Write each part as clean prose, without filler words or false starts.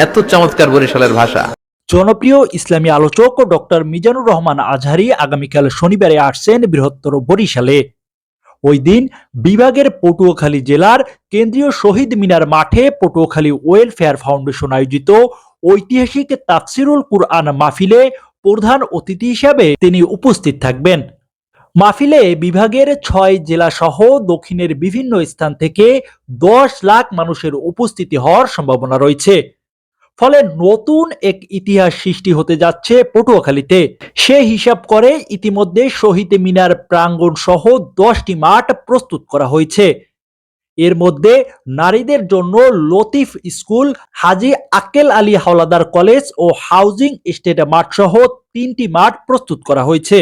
এত চমৎকার বরিশালের ভাষা। জনপ্রিয় ইসলামী আলোচক ডক্টর মিজানুর রহমান আজহারী আগামীকাল শনিবারে আসছেন বৃহত্তর বরিশালে। ওই দিন বিভাগের পটুয়াখালী জেলার কেন্দ্রীয় শহীদ মিনার মাঠে পটুয়াখালী ওয়েলফেয়ার ফাউন্ডেশন আয়োজিত ঐতিহাসিক তাফসিরুল কুরআন মাহফিলে প্রধান অতিথি হিসেবে তিনি উপস্থিত থাকবেন। মাহফিলে বিভাগের ৬ জেলা সহ দক্ষিণের বিভিন্ন স্থান থেকে ১০ লাখ মানুষের উপস্থিতি হওয়ার সম্ভাবনা রয়েছে। ফলে নতুন এক ইতিহাস সৃষ্টি হতে যাচ্ছে পটুয়াখালীতে। সে হিসাব করে ইতিমধ্যে শহীদ মিনার প্রাঙ্গণ সহ ১০টি মাঠ প্রস্তুত করা হয়েছে। এর মধ্যে নারীদের জন্য লতিফ স্কুল, হাজী আক্কেল আলী হাওলাদার কলেজ ও হাউজিং এস্টেট মাঠ সহ ৩টি মাঠ প্রস্তুত করা হয়েছে।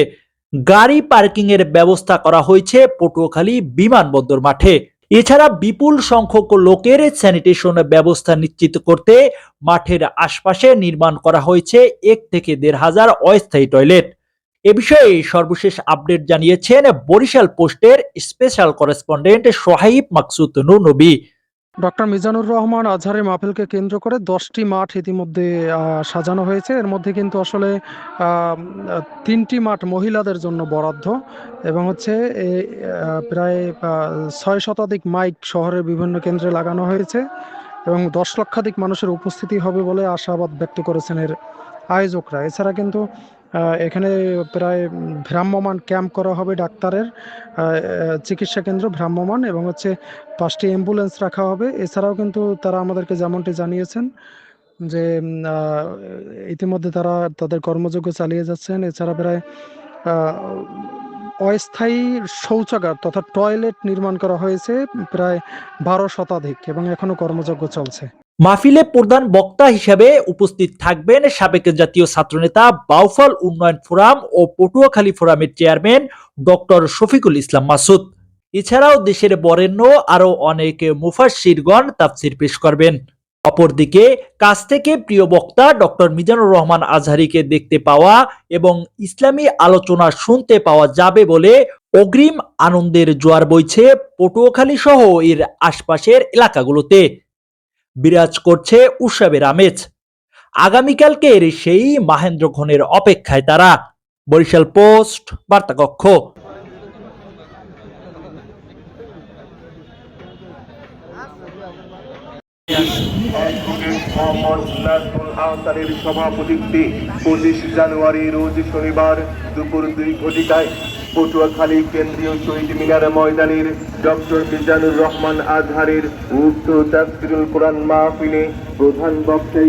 গাড়ি পার্কিং এর ব্যবস্থা করা হয়েছে পটুয়াখালী বিমানবন্দর মাঠে। এছাড়া বিপুল সংখ্যক লোকের স্যানিটেশন ব্যবস্থা নিশ্চিত করতে মাঠের আশপাশে নির্মাণ করা হয়েছে ১ থেকে ১.৫ অস্থায়ী টয়লেট। এ বিষয়ে সর্বশেষ আপডেট জানিয়েছেন বরিশাল পোস্টের স্পেশাল করেসপন্ডেন্ট সোহাইব মাকসুদ নূর নবী। ডক্টর মিজানুর রহমান আজহারের মাহফিলকে কেন্দ্র করে ১০টি মাঠ ইতিমধ্যে সাজানো হয়েছে। এর মধ্যে কিন্তু আসলে ৩টি মাঠ মহিলাদের জন্য বরাদ্দ এবং হচ্ছে প্রায় ৬ শতাধিক মাইক শহরের বিভিন্ন কেন্দ্রে লাগানো হয়েছে এবং ১০ লক্ষাধিক মানুষের উপস্থিতি হবে বলে আশাবাদ ব্যক্ত করেছেন এর আয়োজকরা। এছাড়া কিন্তু এখানে প্রায় ভ্রাম্যমাণ ক্যাম্প করা হবে, ডাক্তারের চিকিৎসা কেন্দ্র ভ্রাম্যমাণ, এবং হচ্ছে ৫টি অ্যাম্বুলেন্স রাখা হবে। এছাড়াও কিন্তু তারা আমাদেরকে যেমনটি জানিয়েছেন যে ইতিমধ্যে তারা তাদের কর্মযজ্ঞ চালিয়ে যাচ্ছেন। এছাড়া প্রায় অস্থায়ী শৌচাগার তথা টয়লেট নির্মাণ করা হয়েছে প্রায় ১২ শতাধিক এবং এখনো কর্মযজ্ঞ চলছে। মাহফিলে প্রধান বক্তা হিসেবে উপস্থিত থাকবেন সাবেক জাতীয় ছাত্রনেতা, বাউফল উন্নয়ন ফোরাম ও পটুয়াখালী ফোরামের চেয়ারম্যান ডক্টর শফিকুল ইসলাম মাসুদ। এছাড়াও দেশের বরেণ্য আরো অনেক মুফাসসিরগণ তাফসির পেশ করবেন। অপরদিকে কাছ থেকে প্রিয় বক্তা ডক্টর মিজানুর রহমান আজহারীকে দেখতে পাওয়া এবং ইসলামী আলোচনা শুনতে পাওয়া যাবে বলে অগ্রিম আনন্দের জোয়ার বইছে পটুয়াখালী সহ এর আশপাশের এলাকাগুলোতে। বিরাজ করছে উৎসবের আমেজ। আগামীকালকের সেই মাহেন্দ্রক্ষণের অপেক্ষায় তারা। বরিশাল পোস্ট বার্তাকক্ষ। সভাপতিত্বে ২৫ জানুয়ারি রোজ শনিবার দুপুর ২ ঘটিকায় পটুয়াখালী কেন্দ্রীয় শহীদ মিনার ময়দানের ডক্টর মিজানুর রহমান আজহারের উক্ত তাফসিরুল কুরআন মাহফিলে প্রধান বক্তা